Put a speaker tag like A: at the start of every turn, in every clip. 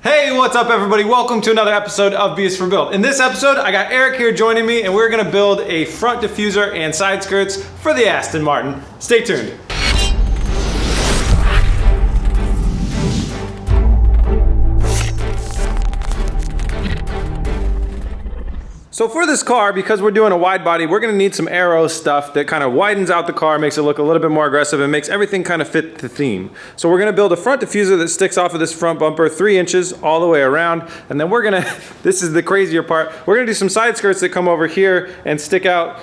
A: Hey, what's up everybody? Welcome to another episode of B is for Build. In this episode, I got Eric here joining me and we're gonna build a front diffuser and side skirts for the Aston Martin. Stay tuned. So for this car, because we're doing a wide body, we're gonna need some aero stuff that kind of widens out the car, makes it look a little bit more aggressive, and makes everything kind of fit the theme. So we're gonna build a front diffuser that sticks off of this front bumper 3 inches all the way around, and then we're gonna, this is the crazier part, we're gonna do some side skirts that come over here and stick out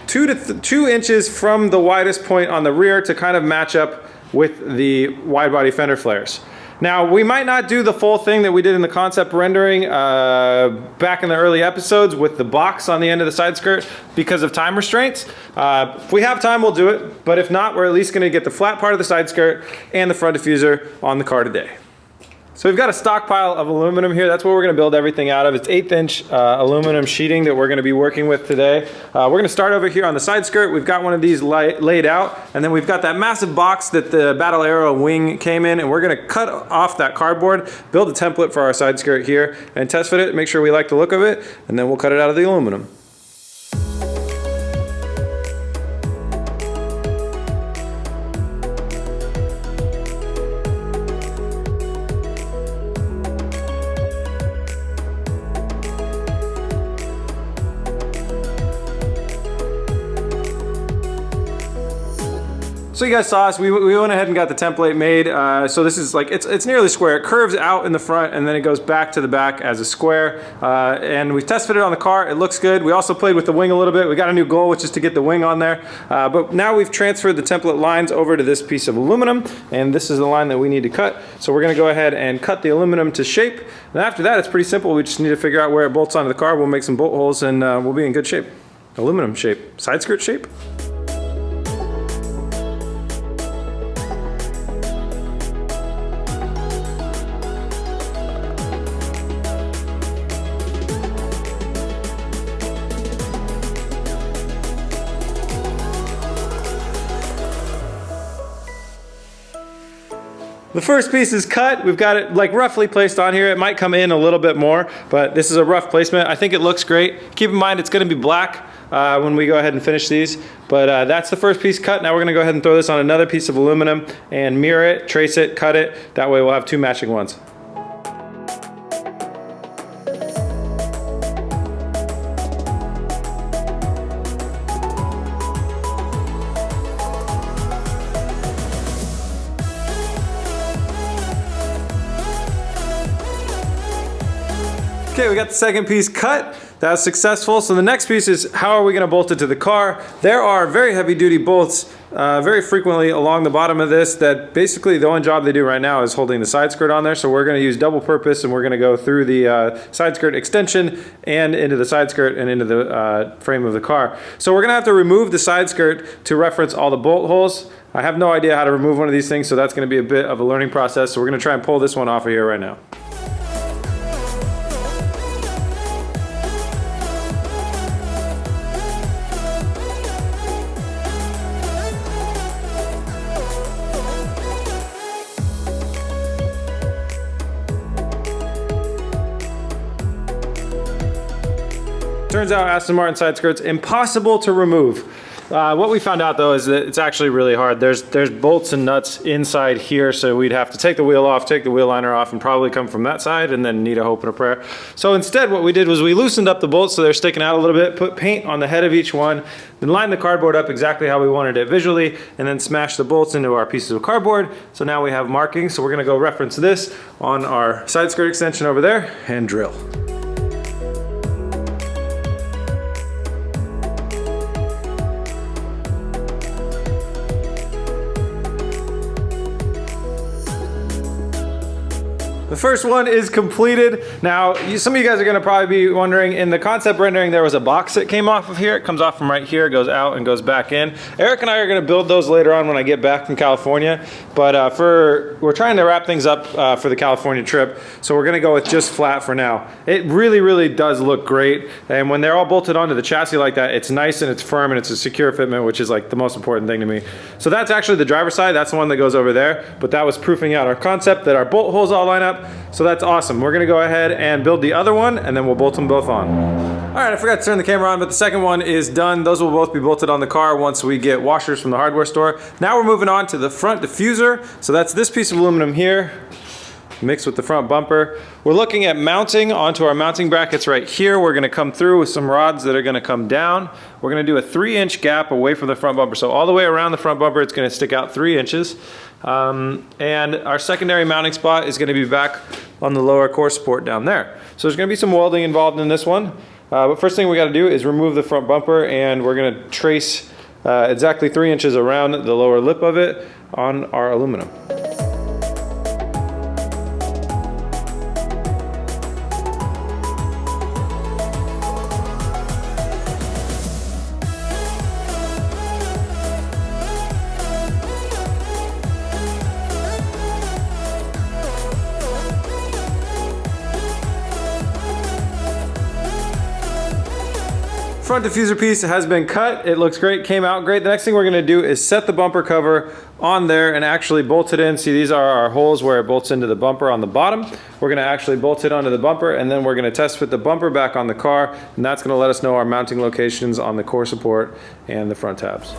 A: 2 inches from the widest point on the rear to kind of match up with the wide body fender flares. Now, we might not do the full thing that we did in the concept rendering back in the early episodes with the box on the end of the side skirt because of time restraints. If we have time, we'll do it, but if not, we're at least gonna get the flat part of the side skirt and the front diffuser on the car today. So we've got a stockpile of aluminum here. That's what we're gonna build everything out of. It's 1/8 inch aluminum sheeting that we're gonna be working with today. We're gonna start over here on the side skirt. We've got one of these laid out, and then we've got that massive box that the Battle Aero wing came in, and we're gonna cut off that cardboard, build a template for our side skirt here, and test fit it, make sure we like the look of it, and then we'll cut it out of the aluminum. So you guys saw us, we went ahead and got the template made. So this is like, it's nearly square. It curves out in the front and then it goes back to the back as a square. And we test fitted on the car, it looks good. We also played with the wing a little bit. We got a new goal, which is to get the wing on there. But now we've transferred the template lines over to this piece of aluminum, and this is the line that we need to cut. So we're gonna go ahead and cut the aluminum to shape. And after that, it's pretty simple. We just need to figure out where it bolts onto the car. We'll make some bolt holes and we'll be in good shape. Aluminum shape, side skirt shape. The first piece is cut. We've got it like roughly placed on here. It might come in a little bit more, but this is a rough placement. I think it looks great. Keep in mind it's gonna be black when we go ahead and finish these, but that's the first piece cut. Now we're gonna go ahead and throw this on another piece of aluminum and mirror it, trace it, cut it. That way we'll have 2 matching ones. Okay, we got the second piece cut. That was successful. So the next piece is how are we gonna bolt it to the car? There are very heavy duty bolts very frequently along the bottom of this that basically the only job they do right now is holding the side skirt on there. So we're gonna use double purpose and we're gonna go through the side skirt extension and into the side skirt and into the frame of the car. So we're gonna have to remove the side skirt to reference all the bolt holes. I have no idea how to remove one of these things, so that's gonna be a bit of a learning process. So we're gonna try and pull this one off of here right now. Turns out Aston Martin side skirts impossible to remove. What we found out though is that it's actually really hard. There's bolts and nuts inside here, so we'd have to take the wheel off, take the wheel liner off, and probably come from that side and then need a hope and a prayer. So instead what we did was we loosened up the bolts so they're sticking out a little bit, put paint on the head of each one, then lined the cardboard up exactly how we wanted it visually, and then smashed the bolts into our pieces of cardboard. So now we have markings. So we're gonna go reference this on our side skirt extension over there and drill. The first one is completed. Now, some of you guys are gonna probably be wondering, in the concept rendering, there was a box that came off of here. It comes off from right here, goes out and goes back in. Eric and I are gonna build those later on when I get back from California. But we're trying to wrap things up for the California trip. So we're gonna go with just flat for now. It really, really does look great. And when they're all bolted onto the chassis like that, it's nice and it's firm and it's a secure fitment, which is like the most important thing to me. So that's actually the driver's side. That's the one that goes over there. But that was proofing out our concept that our bolt holes all line up. setup. So that's awesome. We're gonna go ahead and build the other one, and then we'll bolt them both on. All right, I forgot to turn the camera on, but the second one is done. Those will both be bolted on the car once we get washers from the hardware store. Now we're moving on to the front diffuser. So that's this piece of aluminum here, mixed with the front bumper. We're looking at mounting onto our mounting brackets right here. We're gonna come through with some rods that are gonna come down. We're gonna do a 3-inch gap away from the front bumper. So all the way around the front bumper, it's gonna stick out 3 inches. And our secondary mounting spot is gonna be back on the lower core support down there. So there's gonna be some welding involved in this one. But first thing we gotta do is remove the front bumper, and we're gonna trace exactly 3 inches around the lower lip of it on our aluminum. Front diffuser piece has been cut. It looks great, came out great. The next thing we're gonna do is set the bumper cover on there and actually bolt it in. See, these are our holes where it bolts into the bumper on the bottom. We're gonna actually bolt it onto the bumper, and then we're gonna test fit the bumper back on the car, and that's gonna let us know our mounting locations on the core support and the front tabs.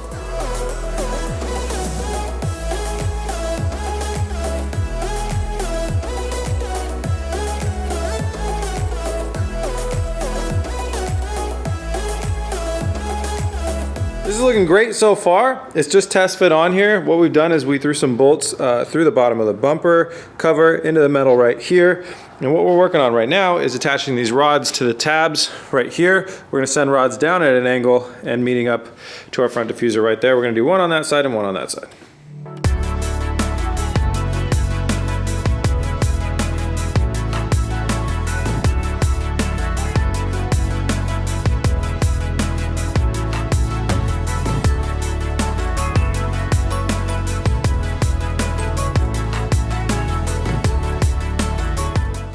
A: This is looking great so far. It's just test fit on here. What we've done is we threw some bolts through the bottom of the bumper cover into the metal right here. And what we're working on right now is attaching these rods to the tabs right here. We're gonna send rods down at an angle and meeting up to our front diffuser right there. We're gonna do one on that side and one on that side.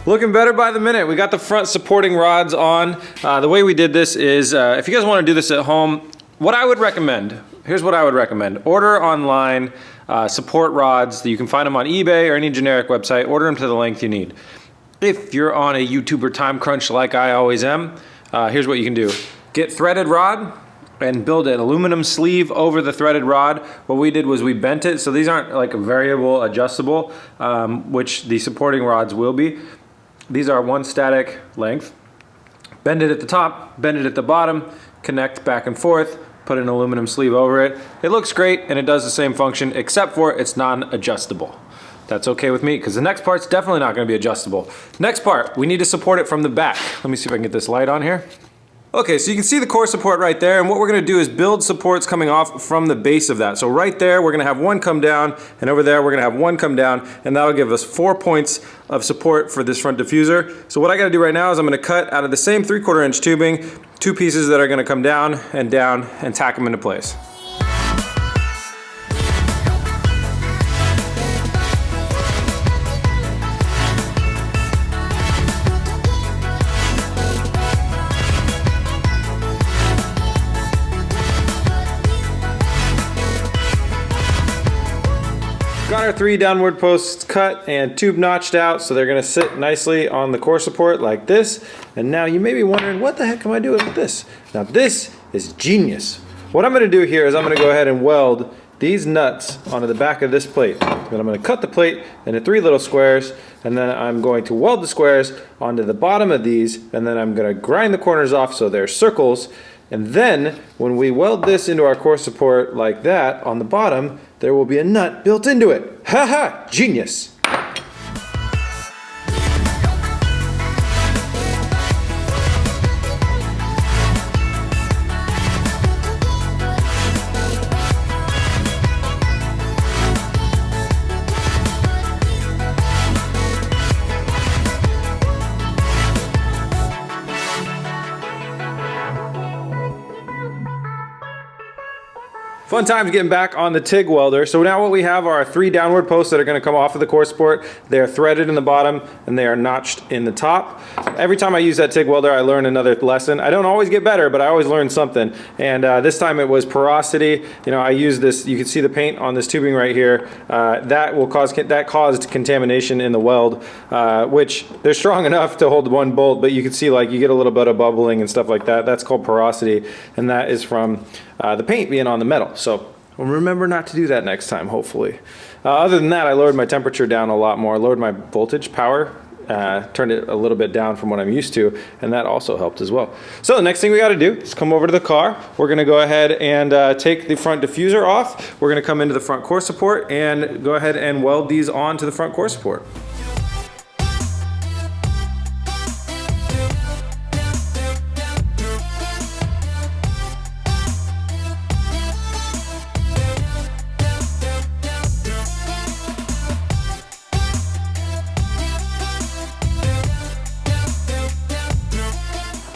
A: Looking better by the minute. We got the front supporting rods on. The way we did this is, if you guys want to do this at home, what I would recommend, here's what I would recommend. Order online support rods. You can find them on eBay or any generic website. Order them to the length you need. If you're on a YouTuber time crunch like I always am, here's what you can do. Get threaded rod and build an aluminum sleeve over the threaded rod. What we did was we bent it, so these aren't like variable adjustable, which the supporting rods will be. These are one static length. Bend it at the top, bend it at the bottom, connect back and forth, put an aluminum sleeve over it. It looks great and it does the same function, except for it's non-adjustable. That's okay with me, because the next part's definitely not gonna be adjustable. Next part, we need to support it from the back. Let me see if I can get this light on here. Okay, so you can see the core support right there, and what we're gonna do is build supports coming off from the base of that. So right there, we're gonna have one come down, and over there, we're gonna have one come down, and that'll give us 4 points of support for this front diffuser. So what I gotta do right now is I'm gonna cut out of the same 3/4 inch tubing, 2 pieces that are gonna come down, and tack them into place. Got our 3 downward posts cut and tube notched out, so they're gonna sit nicely on the core support like this. And now you may be wondering, what the heck am I doing with this? Now this is genius. What I'm gonna do here is I'm gonna go ahead and weld these nuts onto the back of this plate. Then I'm gonna cut the plate into 3 little squares, and then I'm going to weld the squares onto the bottom of these, and then I'm gonna grind the corners off so they're circles. And then when we weld this into our core support like that on the bottom, there will be a nut built into it. Ha ha, genius. Fun times getting back on the TIG welder. So now what we have are 3 downward posts that are going to come off of the core support. They are threaded in the bottom and they are notched in the top. Every time I use that TIG welder, I learn another lesson. I don't always get better, but I always learn something. And this time it was porosity. You know, I use this, you can see the paint on this tubing right here. That caused contamination in the weld, which they're strong enough to hold one bolt, but you can see like you get a little bit of bubbling and stuff like that. That's called porosity, and that is from the paint being on the metal. So we'll remember not to do that next time, hopefully. Other than that, I lowered my temperature down a lot more. I lowered my voltage, power, turned it a little bit down from what I'm used to, and that also helped as well. So the next thing we got to do is come over to the car. We're going to go ahead and take the front diffuser off. We're going to come into the front core support and go ahead and weld these onto the front core support.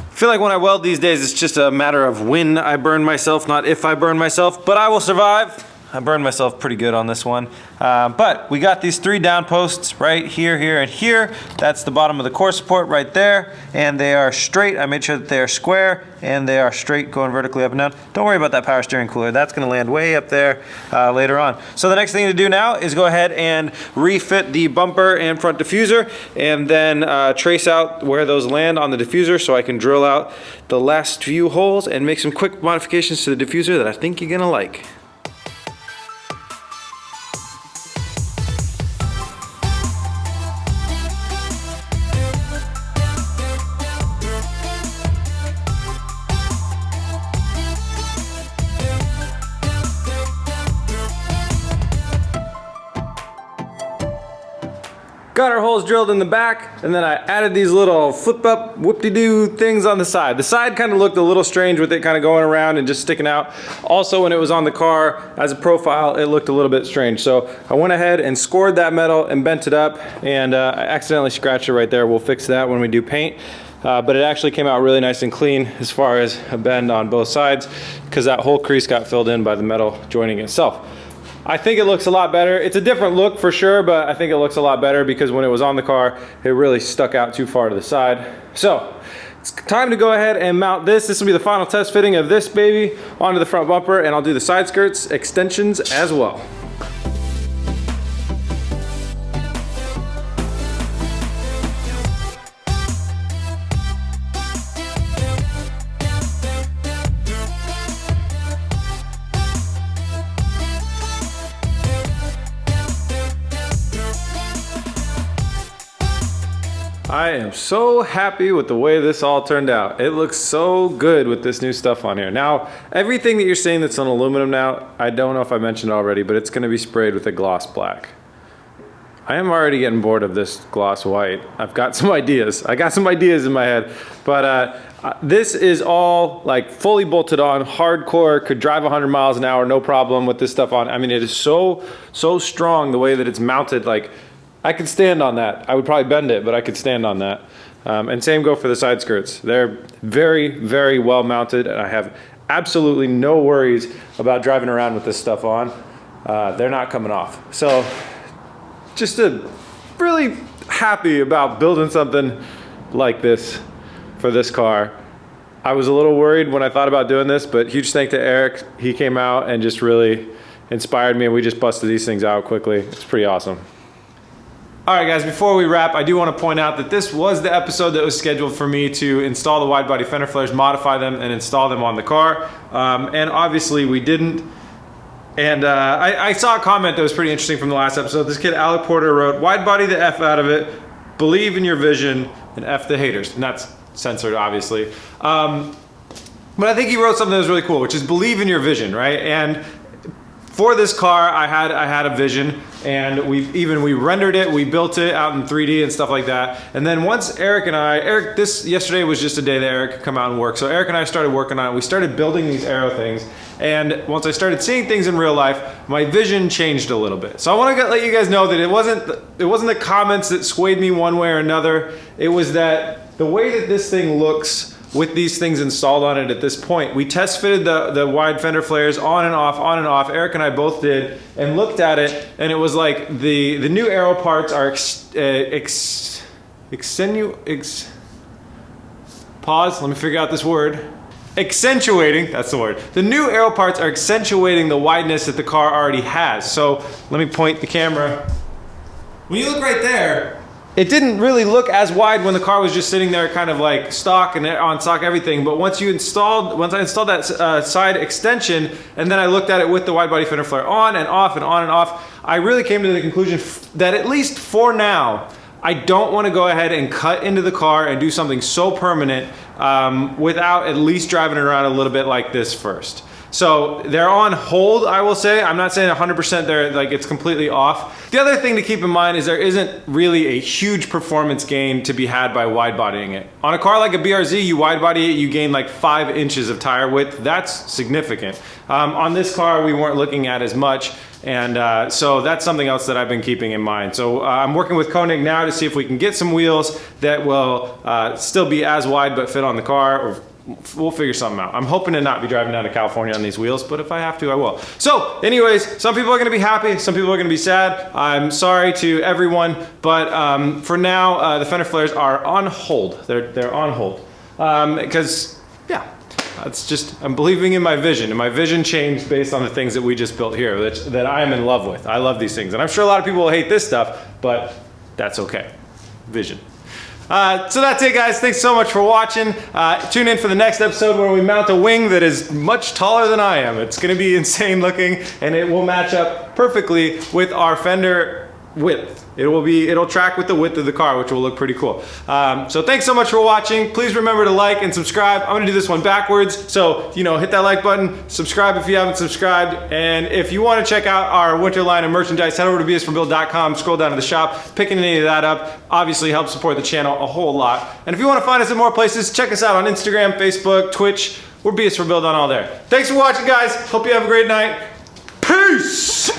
A: I feel like when I weld these days, it's just a matter of when I burn myself, not if I burn myself, but I will survive. I burned myself pretty good on this one. But we got these 3 down posts right here, here, and here. That's the bottom of the core support right there. And they are straight. I made sure that they are square and they are straight going vertically up and down. Don't worry about that power steering cooler. That's gonna land way up there later on. So the next thing to do now is go ahead and refit the bumper and front diffuser, and then trace out where those land on the diffuser so I can drill out the last few holes and make some quick modifications to the diffuser that I think you're gonna like. Got our holes drilled in the back, and then I added these little flip up whoop-de-doo things on the side. The side kind of looked a little strange with it kind of going around and just sticking out. Also, when it was on the car as a profile, it looked a little bit strange. So I went ahead and scored that metal and bent it up, and I accidentally scratched it right there. We'll fix that when we do paint. But it actually came out really nice and clean as far as a bend on both sides, because that whole crease got filled in by the metal joining itself. I think it looks a lot better. It's a different look for sure, but I think it looks a lot better because when it was on the car, it really stuck out too far to the side. So it's time to go ahead and mount this. This will be the final test fitting of this baby onto the front bumper, and I'll do the side skirts extensions as well. I am so happy with the way this all turned out. It looks so good with this new stuff on here. Now, everything that you're seeing that's on aluminum now, I don't know if I mentioned it already, but it's gonna be sprayed with a gloss black. I am already getting bored of this gloss white. I've got some ideas. I got some ideas in my head, but this is all like fully bolted on, hardcore, could drive 100 miles an hour, no problem with this stuff on. I mean, it is so strong the way that it's mounted. Like, I could stand on that. I would probably bend it, but I could stand on that. And same go for the side skirts. They're very well mounted, and I have absolutely no worries about driving around with this stuff on. They're not coming off. So just really happy about building something like this for this car. I was a little worried when I thought about doing this, but huge thank to Eric. He came out and just really inspired me, and we just busted these things out quickly. It's pretty awesome. All right, guys, before we wrap, I do want to point out that this was the episode that was scheduled for me to install the wide body fender flares, modify them, and install them on the car. And obviously we didn't. And I saw a comment that was pretty interesting from the last episode. This kid, Alec Porter, wrote, "Wide body the F out of it, believe in your vision, and F the haters." And that's censored, obviously. But I think he wrote something that was really cool, which is believe in your vision, right? And for this car, I had a vision, and we rendered it, we built it out in 3D and stuff like that. And then once yesterday was just a day that Eric could come out and work. So Eric and I started working on it. We started building these aero things. And once I started seeing things in real life, my vision changed a little bit. So I want to let you guys know that it wasn't the comments that swayed me one way or another. It was that the way that this thing looks with these things installed on it at this point. We test fitted the wide fender flares on and off, on and off. Eric and I both did, and looked at it, and it was like the new aero parts are pause, let me figure out this word. Accentuating, that's the word. The new aero parts are accentuating the wideness that the car already has. So let me point the camera. When you look right there, it didn't really look as wide when the car was just sitting there kind of like stock and on stock everything. But once I installed that side extension, and then I looked at it with the wide body fender flare on and off and on and off, I really came to the conclusion that at least for now, I don't want to go ahead and cut into the car and do something so permanent without at least driving it around a little bit like this first. So they're on hold, I will say. I'm not saying 100% they're like it's completely off. The other thing to keep in mind is there isn't really a huge performance gain to be had by wide bodying it. On a car like a BRZ, you wide body it, you gain like 5 inches of tire width. That's significant. On this car, we weren't looking at as much. And so that's something else that I've been keeping in mind. So I'm working with Koenig now to see if we can get some wheels that will still be as wide but fit on the car, or we'll figure something out. I'm hoping to not be driving down to California on these wheels, but if I have to, I will. So anyways, some people are gonna be happy, some people are gonna be sad. I'm sorry to everyone, but for now, the fender flares are on hold. They're on hold. Because, yeah. It's just, I'm believing in my vision, and my vision changed based on the things that we just built here that I am in love with. I love these things, and I'm sure a lot of people will hate this stuff, but that's okay. Vision. So that's it, guys. Thanks so much for watching. Tune in for the next episode where we mount a wing that is much taller than I am. It's gonna be insane looking, and it will match up perfectly with our fender width. It'll track with the width of the car, which will look pretty cool. So thanks so much for watching. Please remember to like and subscribe. I'm gonna do this one backwards. So, you know, hit that like button, subscribe if you haven't subscribed. And if you wanna check out our winter line of merchandise, head over to bsforbuild.com, scroll down to the shop, picking any of that up obviously helps support the channel a whole lot. And if you wanna find us in more places, check us out on Instagram, Facebook, Twitch. We're BS for Build on all there. Thanks for watching, guys. Hope you have a great night. Peace!